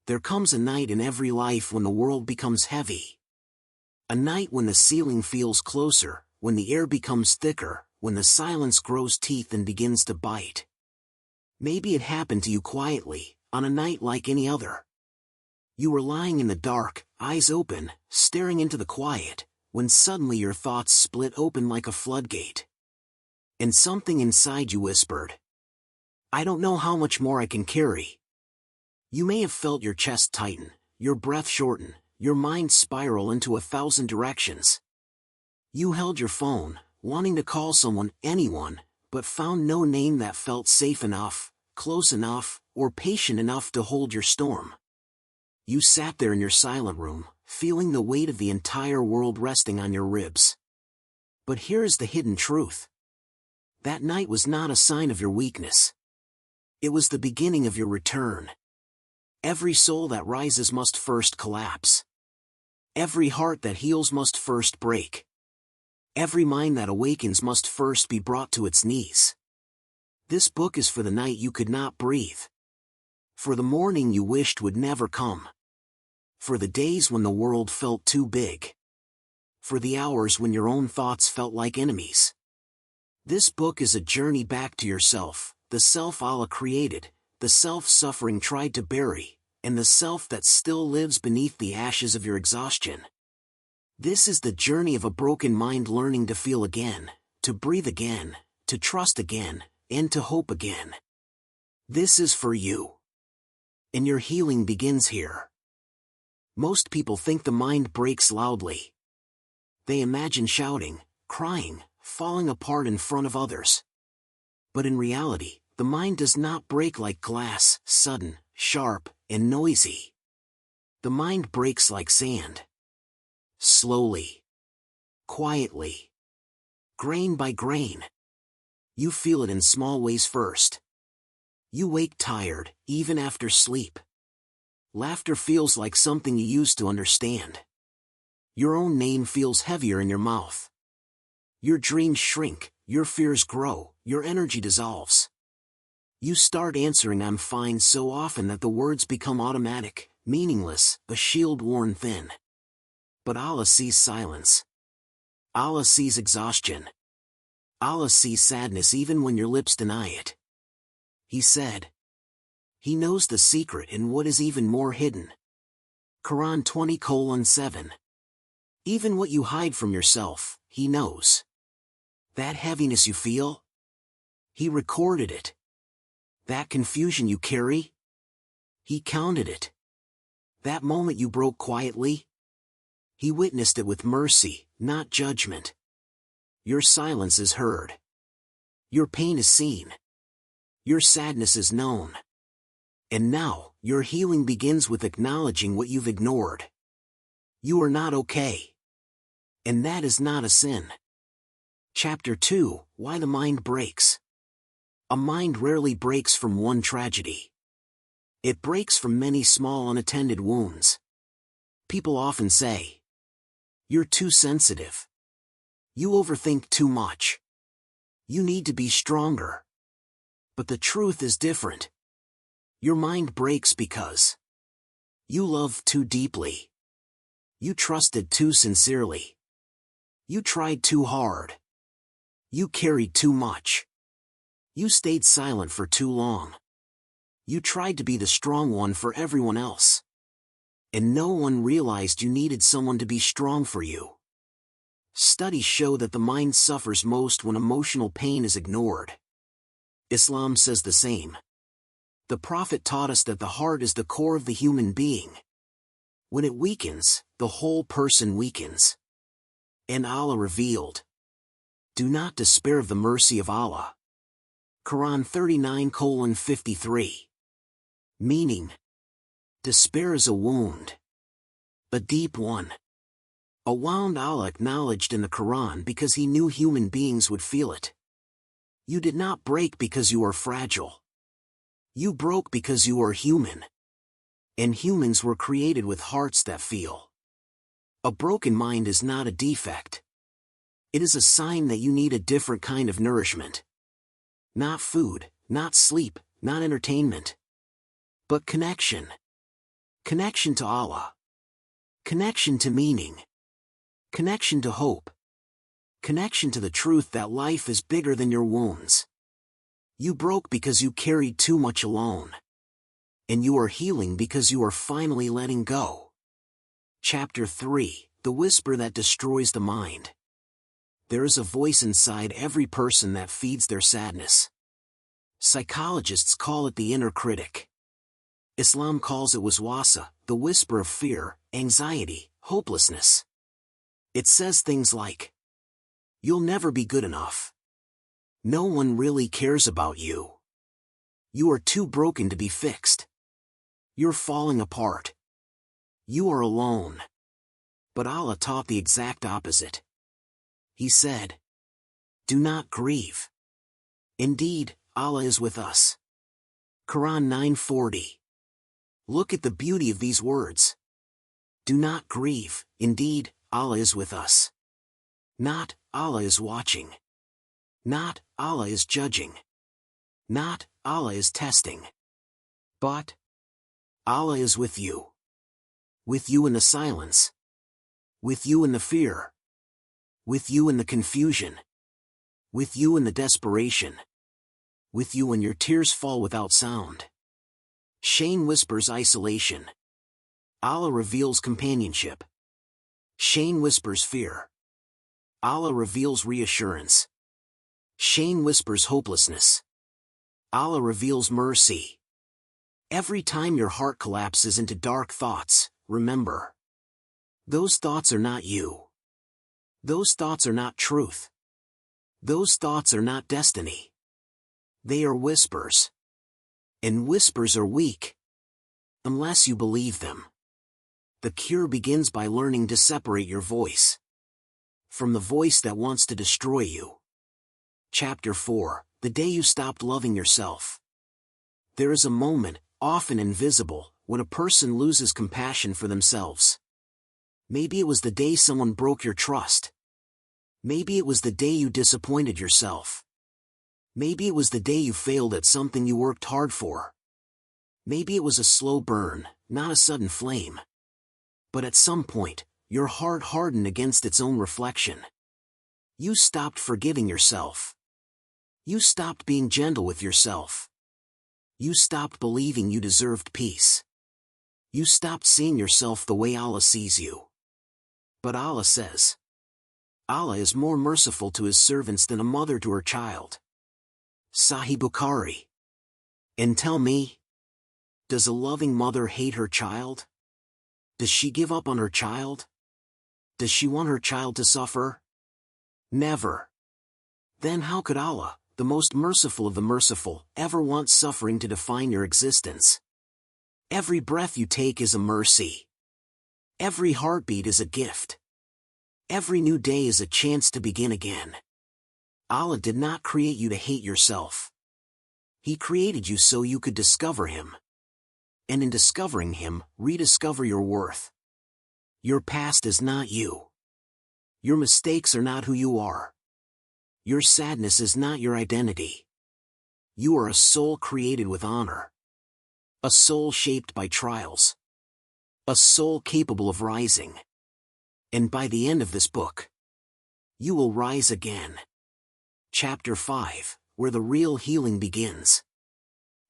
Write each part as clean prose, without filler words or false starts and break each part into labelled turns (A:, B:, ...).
A: There comes a night in every life when the world becomes heavy. A night when the ceiling feels closer, when the air becomes thicker, when the silence grows teeth and begins to bite. Maybe it happened to you quietly, on a night like any other. You were lying in the dark, eyes open, staring into the quiet, when suddenly your thoughts split open like a floodgate. And something inside you whispered, "I don't know how much more I can carry." You may have felt your chest tighten, your breath shorten, your mind spiral into 1,000 directions. You held your phone, wanting to call someone, anyone, but found no name that felt safe enough, close enough, or patient enough to hold your storm. You sat there in your silent room, feeling the weight of the entire world resting on your ribs. But here is the hidden truth. That night was not a sign of your weakness. It was the beginning of your return. Every soul that rises must first collapse. Every heart that heals must first break. Every mind that awakens must first be brought to its knees. This book is for the night you could not breathe. For the morning you wished would never come. For the days when the world felt too big. For the hours when your own thoughts felt like enemies. This book is a journey back to yourself, the self Allah created, the self suffering tried to bury, and the self that still lives beneath the ashes of your exhaustion. This is the journey of a broken mind learning to feel again, to breathe again, to trust again, and to hope again. This is for you. And your healing begins here. Most people think the mind breaks loudly. They imagine shouting, crying, falling apart in front of others. But in reality, the mind does not break like glass, sudden, sharp, and noisy. The mind breaks like sand. Slowly. Quietly. Grain by grain. You feel it in small ways first. You wake tired, even after sleep. Laughter feels like something you used to understand. Your own name feels heavier in your mouth. Your dreams shrink, your fears grow, your energy dissolves. You start answering "I'm fine" so often that the words become automatic, meaningless, a shield worn thin. But Allah sees silence. Allah sees exhaustion. Allah sees sadness even when your lips deny it. He said. He knows the secret and what is even more hidden. Quran 20:7. Even what you hide from yourself, He knows. That heaviness you feel? He recorded it. That confusion you carry? He counted it. That moment you broke quietly? He witnessed it with mercy, not judgment. Your silence is heard. Your pain is seen. Your sadness is known. And now, your healing begins with acknowledging what you've ignored. You are not okay. And that is not a sin. Chapter 2: Why the Mind Breaks. A mind rarely breaks from one tragedy. It breaks from many small unattended wounds. People often say, "You're too sensitive. You overthink too much. You need to be stronger." But the truth is different. Your mind breaks because you loved too deeply. You trusted too sincerely. You tried too hard. You carried too much. You stayed silent for too long. You tried to be the strong one for everyone else. And no one realized you needed someone to be strong for you. Studies show that the mind suffers most when emotional pain is ignored. Islam says the same. The Prophet taught us that the heart is the core of the human being. When it weakens, the whole person weakens. And Allah revealed, "Do not despair of the mercy of Allah." Quran 39:53. Meaning, despair is a wound. A deep one. A wound Allah acknowledged in the Quran because He knew human beings would feel it. You did not break because you are fragile. You broke because you are human. And humans were created with hearts that feel. A broken mind is not a defect. It is a sign that you need a different kind of nourishment. Not food, not sleep, not entertainment. But connection. Connection to Allah. Connection to meaning. Connection to hope. Connection to the truth that life is bigger than your wounds. You broke because you carried too much alone. And you are healing because you are finally letting go. Chapter 3, The Whisper That Destroys the Mind. There is a voice inside every person that feeds their sadness. Psychologists call it the inner critic. Islam calls it waswasa, the whisper of fear, anxiety, hopelessness. It says things like, "You'll never be good enough. No one really cares about you. You are too broken to be fixed. You're falling apart. You are alone." But Allah taught the exact opposite. He said, "Do not grieve. Indeed, Allah is with us." Quran 9:40. Look at the beauty of these words. Do not grieve, indeed, Allah is with us. Not, Allah is watching. Not, Allah is judging. Not, Allah is testing. But, Allah is with you. With you in the silence. With you in the fear. With you in the confusion. With you in the desperation. With you when your tears fall without sound. Shane whispers isolation. Allah reveals companionship. Shane whispers fear. Allah reveals reassurance. Shane whispers hopelessness. Allah reveals mercy. Every time your heart collapses into dark thoughts, remember. Those thoughts are not you. Those thoughts are not truth. Those thoughts are not destiny. They are whispers. And whispers are weak. Unless you believe them. The cure begins by learning to separate your voice from the voice that wants to destroy you. Chapter 4, The Day You Stopped Loving Yourself. There is a moment, often invisible, when a person loses compassion for themselves. Maybe it was the day someone broke your trust. Maybe it was the day you disappointed yourself. Maybe it was the day you failed at something you worked hard for. Maybe it was a slow burn, not a sudden flame. But at some point, your heart hardened against its own reflection. You stopped forgiving yourself. You stopped being gentle with yourself. You stopped believing you deserved peace. You stopped seeing yourself the way Allah sees you. But Allah says, Allah is more merciful to His servants than a mother to her child. Sahih Bukhari. And tell me, does a loving mother hate her child? Does she give up on her child? Does she want her child to suffer? Never. Then how could Allah, the most merciful of the merciful, ever want suffering to define your existence? Every breath you take is a mercy. Every heartbeat is a gift. Every new day is a chance to begin again. Allah did not create you to hate yourself. He created you so you could discover Him. And in discovering Him, rediscover your worth. Your past is not you. Your mistakes are not who you are. Your sadness is not your identity. You are a soul created with honor. A soul shaped by trials. A soul capable of rising. And by the end of this book, you will rise again. Chapter 5, Where the Real Healing Begins.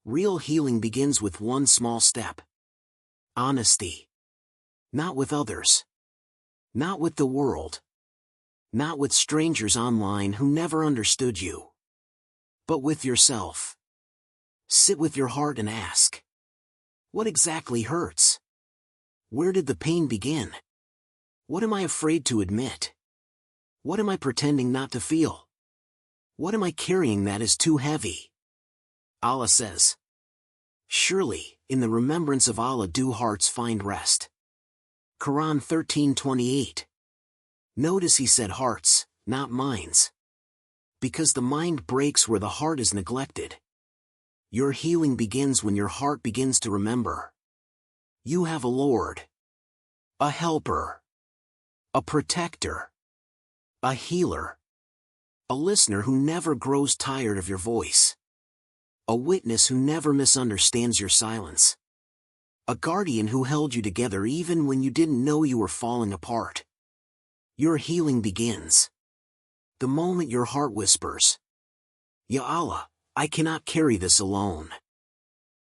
A: Real healing begins with one small step. Honesty. Not with others. Not with the world. Not with strangers online who never understood you. But with yourself. Sit with your heart and ask, what exactly hurts? Where did the pain begin? What am I afraid to admit? What am I pretending not to feel? What am I carrying that is too heavy? Allah says, surely, in the remembrance of Allah do hearts find rest. Quran 13:28. Notice He said hearts, not minds. Because the mind breaks where the heart is neglected. Your healing begins when your heart begins to remember. You have a Lord. A helper. A protector. A healer. A listener who never grows tired of your voice. A witness who never misunderstands your silence. A guardian who held you together even when you didn't know you were falling apart. Your healing begins the moment your heart whispers, Ya Allah, I cannot carry this alone.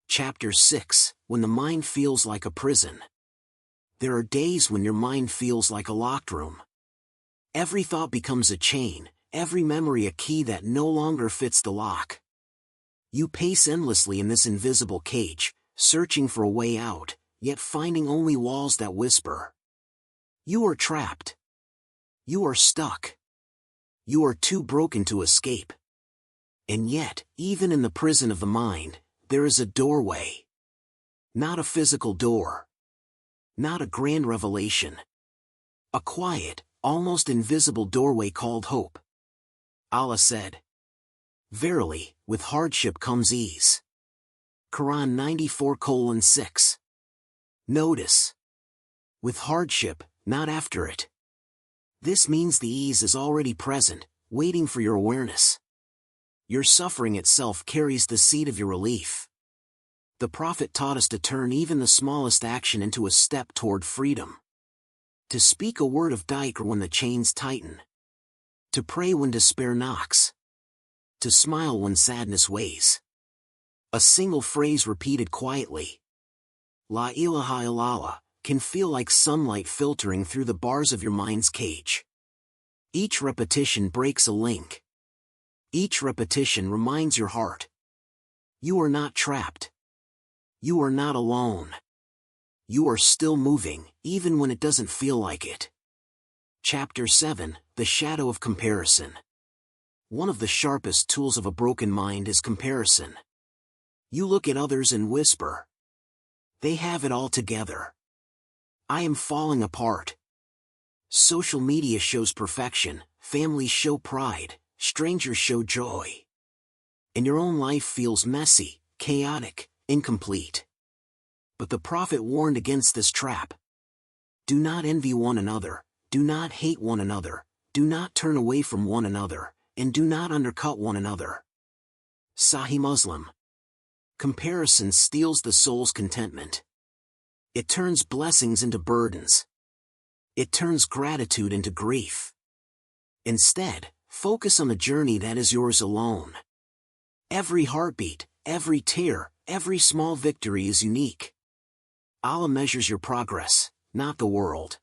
A: Chapter 6, When the Mind Feels Like a Prison. There are days when your mind feels like a locked room. Every thought becomes a chain, every memory a key that no longer fits the lock. You pace endlessly in this invisible cage, searching for a way out, yet finding only walls that whisper. You are trapped. You are stuck. You are too broken to escape. And yet, even in the prison of the mind, there is a doorway. Not a physical door. Not a grand revelation. A quiet, almost invisible doorway called hope. Allah said, Verily, with hardship comes ease. Quran 94:6. Notice. With hardship, not after it. This means the ease is already present, waiting for your awareness. Your suffering itself carries the seed of your relief. The Prophet taught us to turn even the smallest action into a step toward freedom. To speak a word of dhikr when the chains tighten. To pray when despair knocks. To smile when sadness weighs. A single phrase repeated quietly, La ilaha illallah, can feel like sunlight filtering through the bars of your mind's cage. Each repetition breaks a link. Each repetition reminds your heart. You are not trapped. You are not alone. You are still moving, even when it doesn't feel like it. Chapter 7, The Shadow of Comparison. One of the sharpest tools of a broken mind is comparison. You look at others and whisper. They have it all together. I am falling apart. Social media shows perfection, families show pride, strangers show joy. And your own life feels messy, chaotic, incomplete. But the Prophet warned against this trap. Do not envy one another, do not hate one another, do not turn away from one another, and do not undercut one another. Sahih Muslim. Comparison steals the soul's contentment. It turns blessings into burdens. It turns gratitude into grief. Instead, focus on the journey that is yours alone. Every heartbeat, every tear, every small victory is unique. Allah measures your progress, not the world.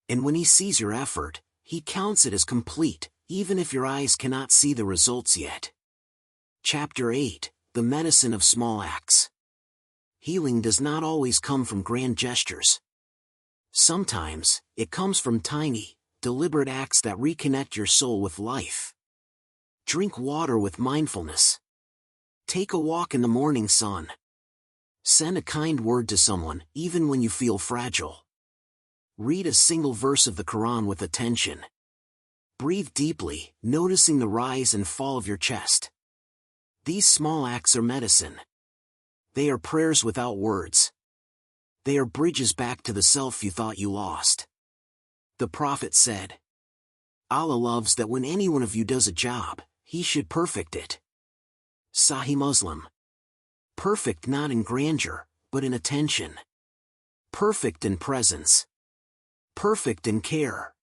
A: And when He sees your effort, He counts it as complete, even if your eyes cannot see the results yet. Chapter 8, The Medicine of Small Acts. Healing does not always come from grand gestures. Sometimes, it comes from tiny, deliberate acts that reconnect your soul with life. Drink water with mindfulness. Take a walk in the morning sun. Send a kind word to someone, even when you feel fragile. Read a single verse of the Quran with attention. Breathe deeply, noticing the rise and fall of your chest. These small acts are medicine. They are prayers without words. They are bridges back to the self you thought you lost. The Prophet said, Allah loves that when any one of you does a job, he should perfect it. Sahih Muslim. Perfect not in grandeur, but in attention. Perfect in presence. Perfect in care.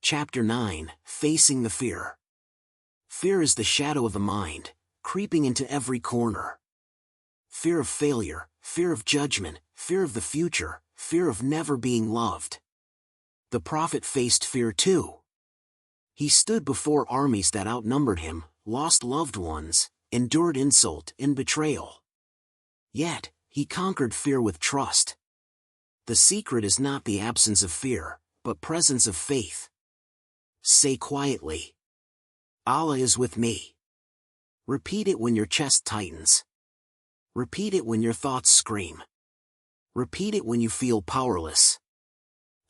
A: Chapter 9, Facing the Fear. Fear is the shadow of the mind, creeping into every corner. Fear of failure, fear of judgment, fear of the future, fear of never being loved. The Prophet faced fear too. He stood before armies that outnumbered him, lost loved ones, endured insult and betrayal. Yet, he conquered fear with trust. The secret is not the absence of fear, but presence of faith. Say quietly, Allah is with me. Repeat it when your chest tightens. Repeat it when your thoughts scream. Repeat it when you feel powerless.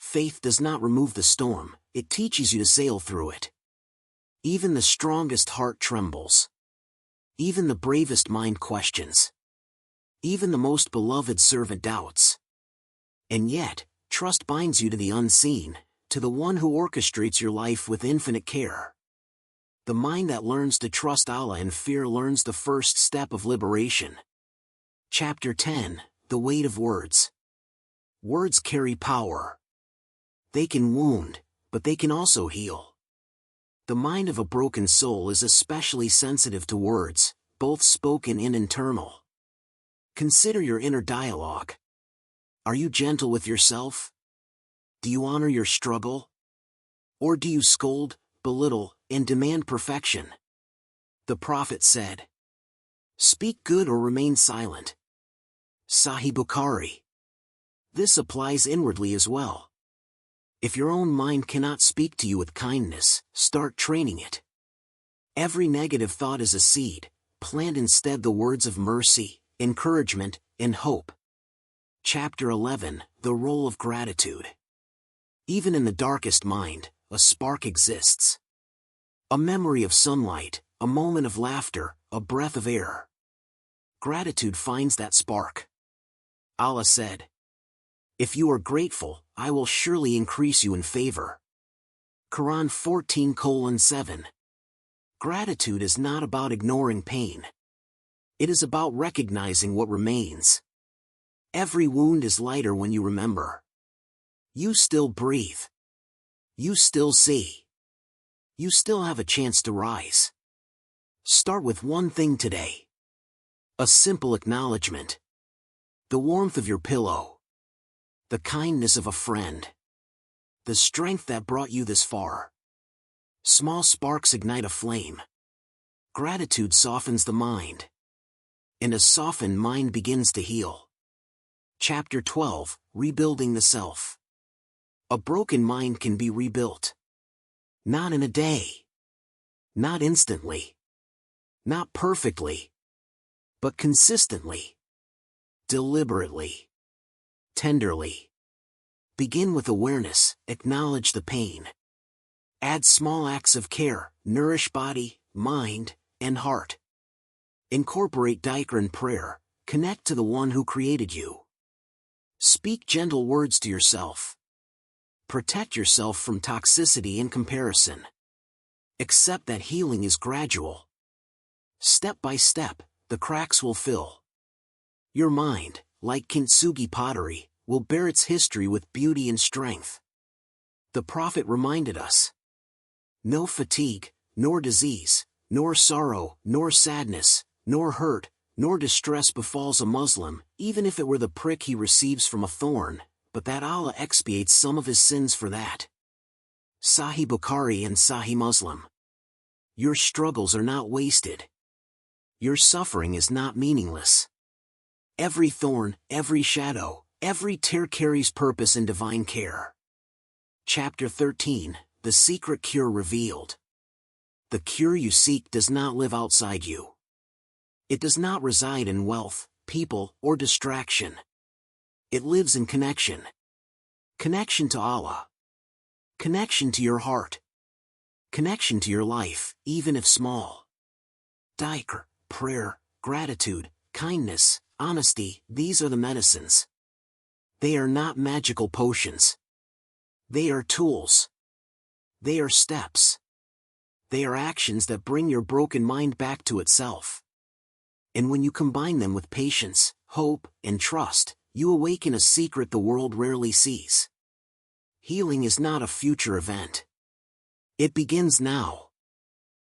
A: Faith does not remove the storm, it teaches you to sail through it. Even the strongest heart trembles. Even the bravest mind questions. Even the most beloved servant doubts. And yet, trust binds you to the unseen, to the one who orchestrates your life with infinite care. The mind that learns to trust Allah in fear learns the first step of liberation. Chapter 10, the weight of words. Words carry power. They can wound, but they can also heal. The mind of a broken soul is especially sensitive to words, both spoken and internal. Consider your inner dialogue. Are you gentle with yourself? Do you honor your struggle? Or do you scold, belittle, and demand perfection? The Prophet said, "Speak good or remain silent." Sahih Bukhari. This applies inwardly as well. If your own mind cannot speak to you with kindness, start training it. Every negative thought is a seed. Plant instead the words of mercy, encouragement, and hope. Chapter 11, The Role of Gratitude. Even in the darkest mind, a spark exists. A memory of sunlight, a moment of laughter, a breath of air. Gratitude finds that spark. Allah said, "If you are grateful, I will surely increase you in favor." Quran 14:7. Gratitude is not about ignoring pain. It is about recognizing what remains. Every wound is lighter when you remember. You still breathe. You still see. You still have a chance to rise. Start with one thing today. A simple acknowledgement. The warmth of your pillow. The kindness of a friend. The strength that brought you this far. Small sparks ignite a flame. Gratitude softens the mind. And a softened mind begins to heal. Chapter 12, Rebuilding the Self. A broken mind can be rebuilt. Not in a day. Not instantly. Not perfectly. But consistently. Deliberately. Tenderly. Begin with awareness, acknowledge the pain. Add small acts of care, nourish body, mind, and heart. Incorporate dhikr and prayer, connect to the one who created you. Speak gentle words to yourself. Protect yourself from toxicity and comparison. Accept that healing is gradual. Step by step, the cracks will fill. Your mind, like kintsugi pottery, will bear its history with beauty and strength. The Prophet reminded us, "No fatigue, nor disease, nor sorrow, nor sadness, nor hurt, nor distress befalls a Muslim, even if it were the prick he receives from a thorn, but that Allah expiates some of his sins for that." Sahih Bukhari and Sahih Muslim. Your struggles are not wasted. Your suffering is not meaningless. Every thorn, every shadow, every tear carries purpose and divine care. Chapter 13, The Secret Cure Revealed. The cure you seek does not live outside you. It does not reside in wealth, people, or distraction. It lives in connection. Connection to Allah. Connection to your heart. Connection to your life, even if small. Dhikr, prayer, gratitude, kindness, honesty, these are the medicines. They are not magical potions. They are tools. They are steps. They are actions that bring your broken mind back to itself. And when you combine them with patience, hope, and trust, you awaken a secret the world rarely sees. Healing is not a future event. It begins now.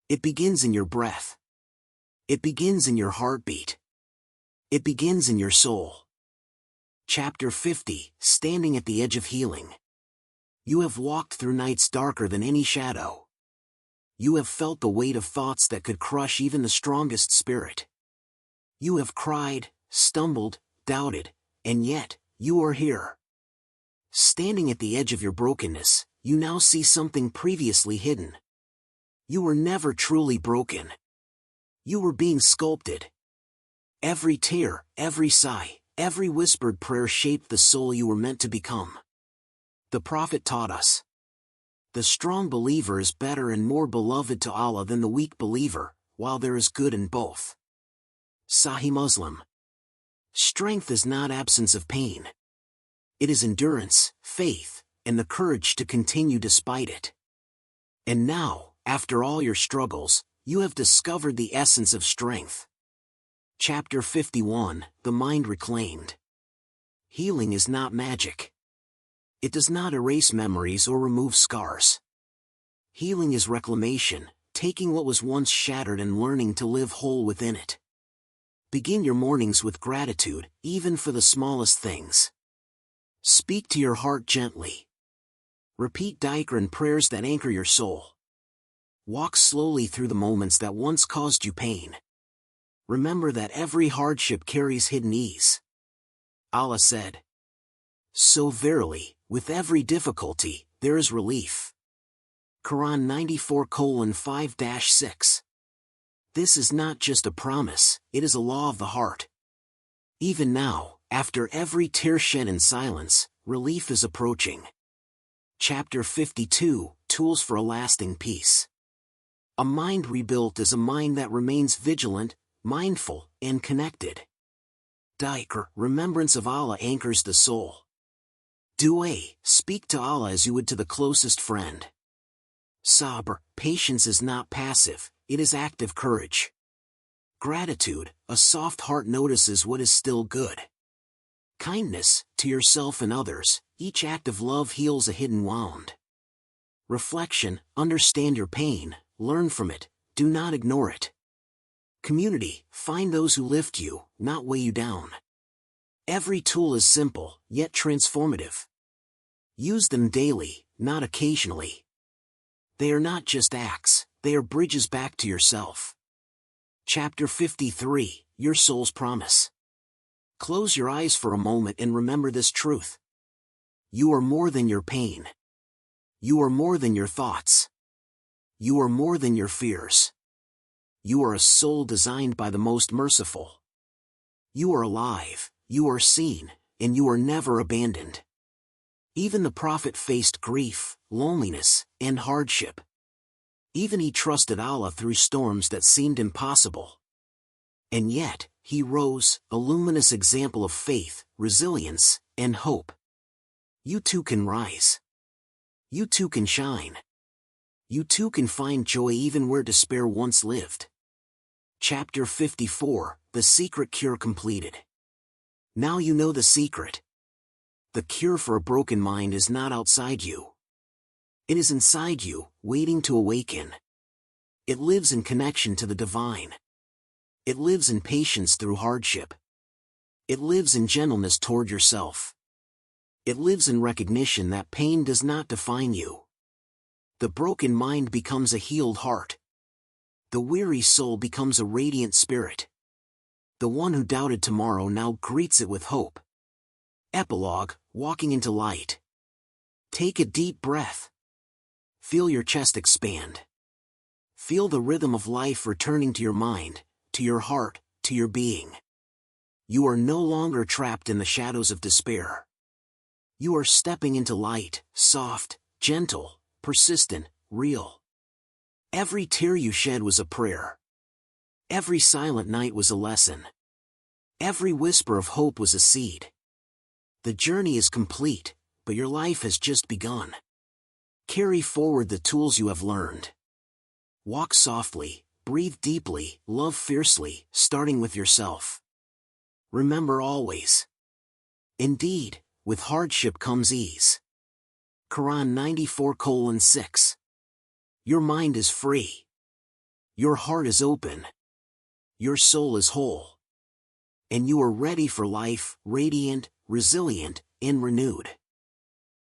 A: It begins in your breath. It begins in your heartbeat. It begins in your soul. Chapter 50, Standing at the Edge of Healing. You have walked through nights darker than any shadow. You have felt the weight of thoughts that could crush even the strongest spirit. You have cried, stumbled, doubted, and yet, you are here. Standing at the edge of your brokenness, you now see something previously hidden. You were never truly broken. You were being sculpted. Every tear, every sigh, every whispered prayer shaped the soul you were meant to become. The Prophet taught us, "The strong believer is better and more beloved to Allah than the weak believer, while there is good in both." Sahih Muslim. Strength is not absence of pain. It is endurance, faith, and the courage to continue despite it. And now, after all your struggles, you have discovered the essence of strength. Chapter 51, The Mind Reclaimed. Healing is not magic. It does not erase memories or remove scars. Healing is reclamation, taking what was once shattered and learning to live whole within it. Begin your mornings with gratitude, even for the smallest things. Speak to your heart gently. Repeat dhikr prayers that anchor your soul. Walk slowly through the moments that once caused you pain. Remember that every hardship carries hidden ease. Allah said, "So verily, with every difficulty, there is relief." Quran 94:5-6. This is not just a promise, it is a law of the heart. Even now, after every tear shed in silence, relief is approaching. Chapter 52, Tools for a Lasting Peace. A mind rebuilt is a mind that remains vigilant, mindful, and connected. Dhikr, remembrance of Allah, anchors the soul. Dua, speak to Allah as you would to the closest friend. Sabr, patience is not passive, it is active courage. Gratitude, a soft heart notices what is still good. Kindness, to yourself and others, each act of love heals a hidden wound. Reflection, understand your pain, learn from it, do not ignore it. Community, find those who lift you, not weigh you down. Every tool is simple, yet transformative. Use them daily, not occasionally. They are not just acts, they are bridges back to yourself. Chapter 53, Your Soul's Promise. Close your eyes for a moment and remember this truth. You are more than your pain. You are more than your thoughts. You are more than your fears. You are a soul designed by the Most Merciful. You are alive, you are seen, and you are never abandoned. Even the Prophet faced grief, loneliness, and hardship. Even he trusted Allah through storms that seemed impossible. And yet, he rose, a luminous example of faith, resilience, and hope. You too can rise. You too can shine. You too can find joy even where despair once lived. Chapter 54, The Secret Cure completed. Now you know the secret. The cure for a broken mind is not outside you. It is inside you, waiting to awaken. It lives in connection to the divine. It lives in patience through hardship. It lives in gentleness toward yourself. It lives in recognition that pain does not define you. The broken mind becomes a healed heart. The weary soul becomes a radiant spirit. The one who doubted tomorrow now greets it with hope. Epilogue, walking into light. Take a deep breath. Feel your chest expand. Feel the rhythm of life returning to your mind, to your heart, to your being. You are no longer trapped in the shadows of despair. You are stepping into light, soft, gentle, persistent, real. Every tear you shed was a prayer. Every silent night was a lesson. Every whisper of hope was a seed. The journey is complete, but your life has just begun. Carry forward the tools you have learned. Walk softly, breathe deeply, love fiercely, starting with yourself. Remember always. Indeed, with hardship comes ease. Quran 94:6. Your mind is free. Your heart is open. Your soul is whole. And you are ready for life, radiant, resilient, and renewed.